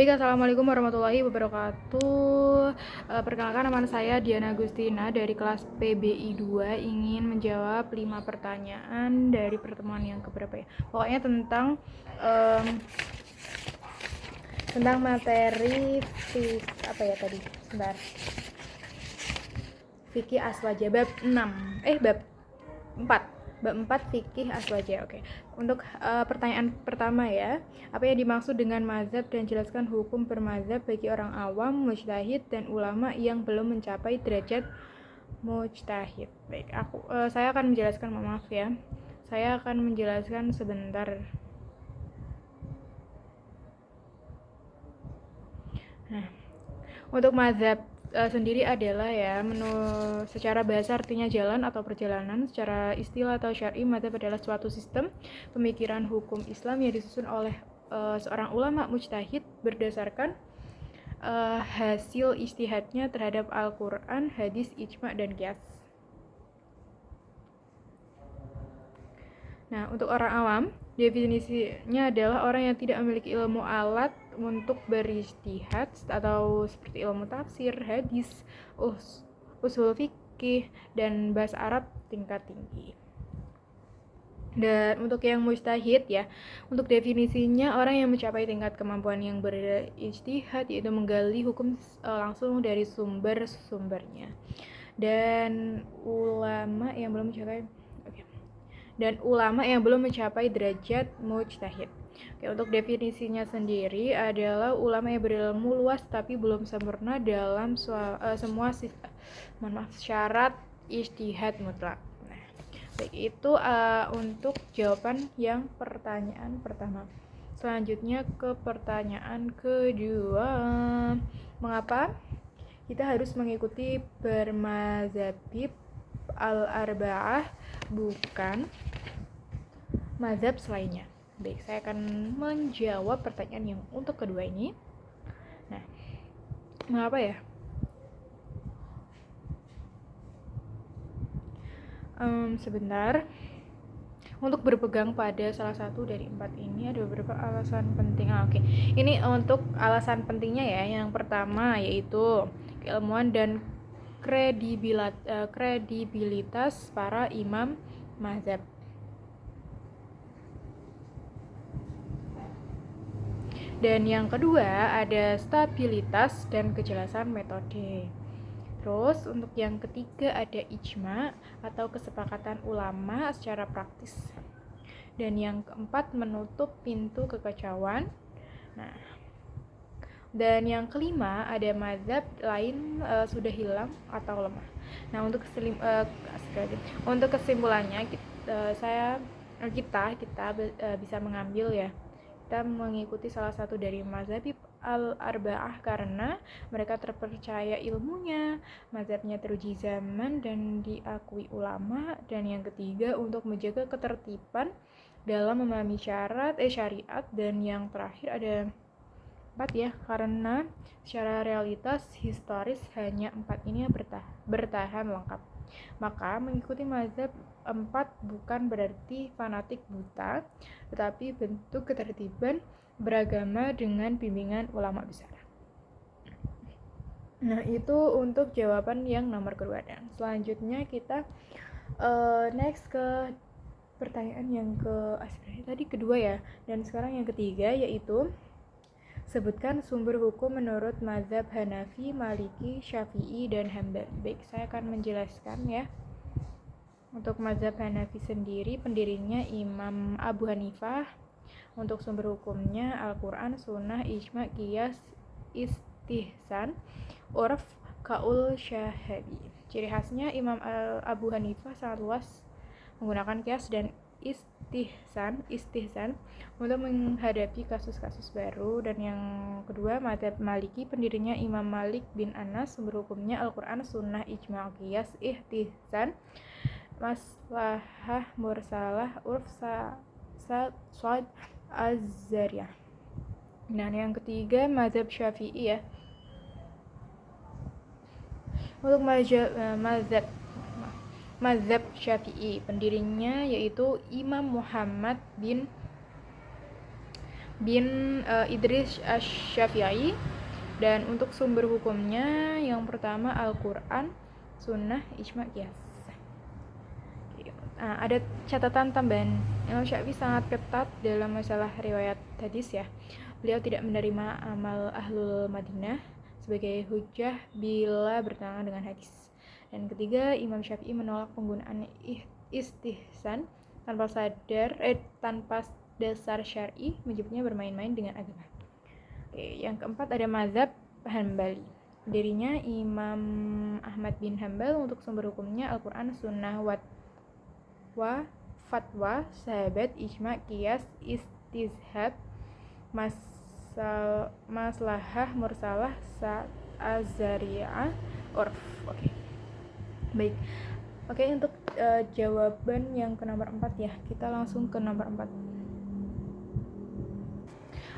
Baik, assalamualaikum warahmatullahi wabarakatuh. Perkenalkan, nama saya Diana Agustina dari kelas PBI 2, ingin menjawab 5 pertanyaan dari pertemuan yang keberapa ya. Pokoknya tentang materi fikih aswaja bab 4 fikih aswaja. Oke. Untuk pertanyaan pertama ya, apa yang dimaksud dengan mazhab dan jelaskan hukum bermazhab bagi orang awam, mujtahid dan ulama yang belum mencapai derajat mujtahid. Baik, saya akan menjelaskan, maaf ya. Saya akan menjelaskan sebentar. Nah, untuk mazhab sendiri adalah ya, secara bahasa artinya jalan atau perjalanan. Secara istilah atau syar'i, mazhab adalah suatu sistem pemikiran hukum Islam yang disusun oleh seorang ulama mujtahid berdasarkan hasil ijtihadnya terhadap Al-Quran, hadis, ijma, dan qiyas. Nah, untuk orang awam, definisinya adalah orang yang tidak memiliki ilmu alat untuk berijtihad atau seperti ilmu tafsir, hadis, usul fikih, dan bahasa Arab tingkat tinggi. Dan untuk yang mujtahid ya, untuk definisinya orang yang mencapai tingkat kemampuan yang berijtihad, yaitu menggali hukum langsung dari sumber-sumbernya. Dan ulama yang belum mencapai derajat mujtahid. Oke, untuk definisinya sendiri adalah ulama yang berilmu luas tapi belum sempurna dalam semua syarat ijtihad mutlak. Nah, baik, itu untuk jawaban yang pertanyaan pertama. Selanjutnya ke pertanyaan kedua. Mengapa kita harus mengikuti bermazhabib al-arba'ah bukan mazhab selainnya? Baik, saya akan menjawab pertanyaan yang untuk kedua ini. Nah, mengapa ya? Sebentar. Untuk berpegang pada salah satu dari 4 ini ada beberapa alasan penting. Oke. Ini untuk alasan pentingnya ya. Yang pertama yaitu keilmuan dan kredibilitas para imam mazhab. Dan yang kedua ada stabilitas dan kejelasan metode. Terus untuk yang ketiga ada ijma atau kesepakatan ulama secara praktis. Dan yang keempat menutup pintu kekacauan. Nah, dan yang kelima ada mazhab lain sudah hilang atau lemah. Nah, untuk kesimpulannya kita bisa mengambil ya, kita mengikuti salah satu dari mazhabib al-arba'ah karena mereka terpercaya ilmunya, mazhabnya teruji zaman dan diakui ulama. Dan yang ketiga untuk menjaga ketertiban dalam memahami syariat. Dan yang terakhir ada 4 ya, karena secara realitas historis hanya 4 ini bertahan lengkap. Maka mengikuti mazhab 4 bukan berarti fanatik buta, tetapi bentuk ketertiban beragama dengan bimbingan ulama besar. Nah, itu untuk jawaban yang nomor kedua. Dan selanjutnya kita next ke pertanyaan yang tadi kedua ya, dan sekarang yang ketiga, yaitu sebutkan sumber hukum menurut mazhab Hanafi, Maliki, Syafi'i, dan Hambali. Baik, saya akan menjelaskan ya. Untuk mazhab Hanafi sendiri pendirinya Imam Abu Hanifah. Untuk sumber hukumnya Al-Quran, Sunnah, Ijma, Qiyas, Istihsan, Urf, Kaul, Syahadi. Ciri khasnya Imam Abu Hanifah sangat luas menggunakan Qiyas dan istihsan untuk menghadapi kasus-kasus baru. Dan yang kedua mazhab Maliki pendirinya Imam Malik bin Anas. Sumber hukumnya Al-Quran, Sunnah, Ijma, Qiyas, Istihsan, Maslahah, Mursalah, Urf, Sa'ad, Az-Zariyah. Nah, yang ketiga mazhab Syafi'i ya. Untuk mazhab Syafi'i pendirinya yaitu Imam Muhammad bin bin Idris Asy-Syafi'i. Dan untuk sumber hukumnya yang pertama Al-Quran, Sunnah, Ijma, Qiyas. Nah, ada catatan tambahan. Imam Syafi'i sangat ketat dalam masalah riwayat hadis ya. Beliau tidak menerima amal ahlul Madinah sebagai hujjah bila bertentangan dengan hadis. Dan ketiga, Imam Syafi'i menolak penggunaan istihsan tanpa dasar syar'i, menyebutnya bermain-main dengan agama. Oke, yang keempat ada mazhab Hanbali. Dirinya Imam Ahmad bin Hanbal. Untuk sumber hukumnya Al-Quran, Sunnah, fatwa, sahabat, ijma, qiyas, istizhad, maslahah, mursalah, azari'ah, urf. Oke. Baik. Oke, untuk jawaban yang ke nomor 4 ya. Kita langsung ke nomor 4.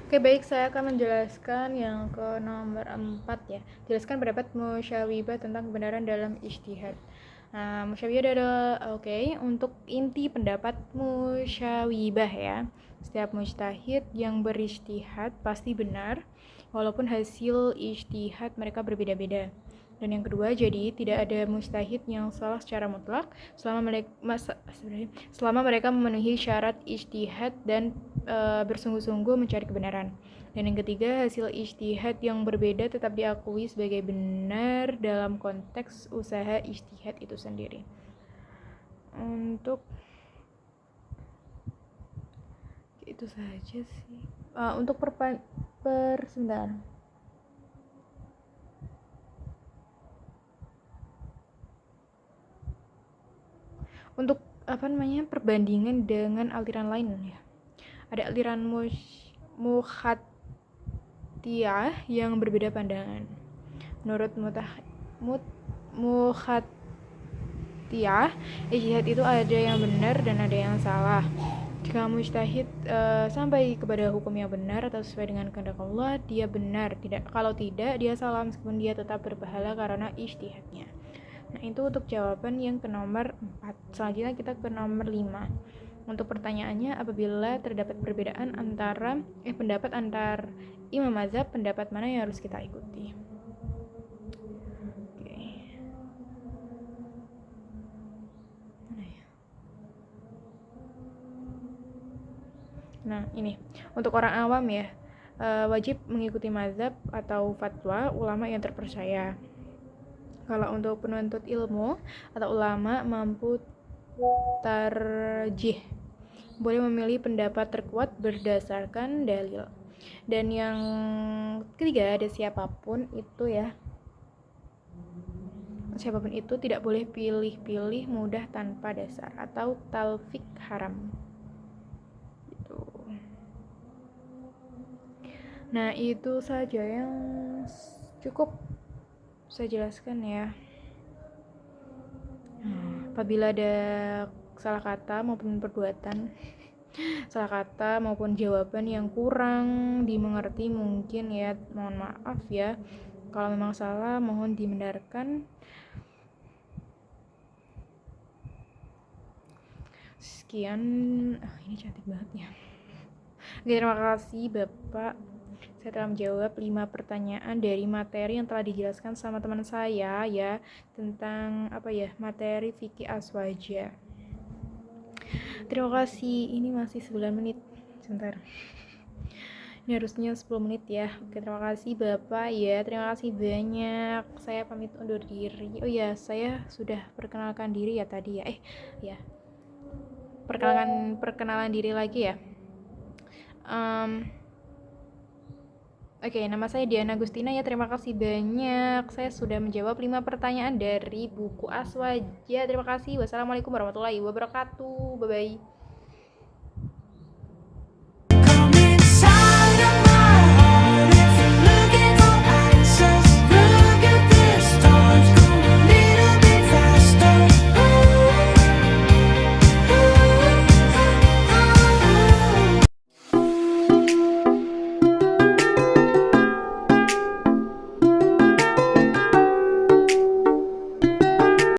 Oke, baik, saya akan menjelaskan yang ke nomor 4 ya. Jelaskan pendapat musyawibah tentang kebenaran dalam ijtihad. Nah, musyawibah adalah untuk inti pendapat musyawibah ya. Setiap mujtahid yang berijtihad pasti benar walaupun hasil ijtihad mereka berbeda-beda. Dan yang kedua, jadi tidak ada mujtahid yang salah secara mutlak selama mereka memenuhi syarat ijtihad dan bersungguh-sungguh mencari kebenaran. Dan yang ketiga, hasil ijtihad yang berbeda tetap diakui sebagai benar dalam konteks usaha ijtihad itu sendiri. Untuk itu saja sih. Untuk sebentar. Untuk perbandingan dengan aliran lain ya. Ada aliran Mukhatiyah yang berbeda pandangan. Menurut Mukhatiyah, ijtihad itu ada yang benar dan ada yang salah. Jika mujtahid sampai kepada hukum yang benar atau sesuai dengan kehendak Allah, dia benar. Kalau tidak, dia salah meskipun dia tetap berpahala karena ijtihadnya. Nah, itu untuk jawaban yang ke nomor 4. Selanjutnya kita ke nomor 5. Untuk pertanyaannya, apabila terdapat perbedaan pendapat antar imam mazhab, pendapat mana yang harus kita ikuti? Oke. Mana ya? Nah, ini. Untuk orang awam ya, wajib mengikuti mazhab atau fatwa ulama yang terpercaya. Kalau untuk penuntut ilmu atau ulama mampu tarjih, boleh memilih pendapat terkuat berdasarkan dalil. Dan yang ketiga, ada siapapun itu tidak boleh pilih-pilih mudah tanpa dasar atau talfik haram. Gitu. Nah, itu saja yang cukup saya jelaskan ya. Apabila ada salah kata maupun perbuatan, salah kata maupun jawaban yang kurang dimengerti mungkin ya, mohon maaf ya. Kalau memang salah, mohon dibenarkan. Sekian. Ini cantik banget ya. Terima kasih Bapak. Saya telah menjawab 5 pertanyaan dari materi yang telah dijelaskan sama teman saya ya, tentang materi fikih aswaja. Terima kasih. Ini masih 9 menit. Sebentar. Ini harusnya 10 menit ya. Oke, terima kasih Bapak ya. Terima kasih banyak. Saya pamit undur diri. Oh ya, saya sudah perkenalkan diri ya tadi ya. Perkenalan diri lagi ya. Oke, nama saya Diana Agustina ya. Terima kasih banyak. Saya sudah menjawab 5 pertanyaan dari buku Aswaja. Terima kasih. Wassalamualaikum warahmatullahi wabarakatuh. Bye-bye.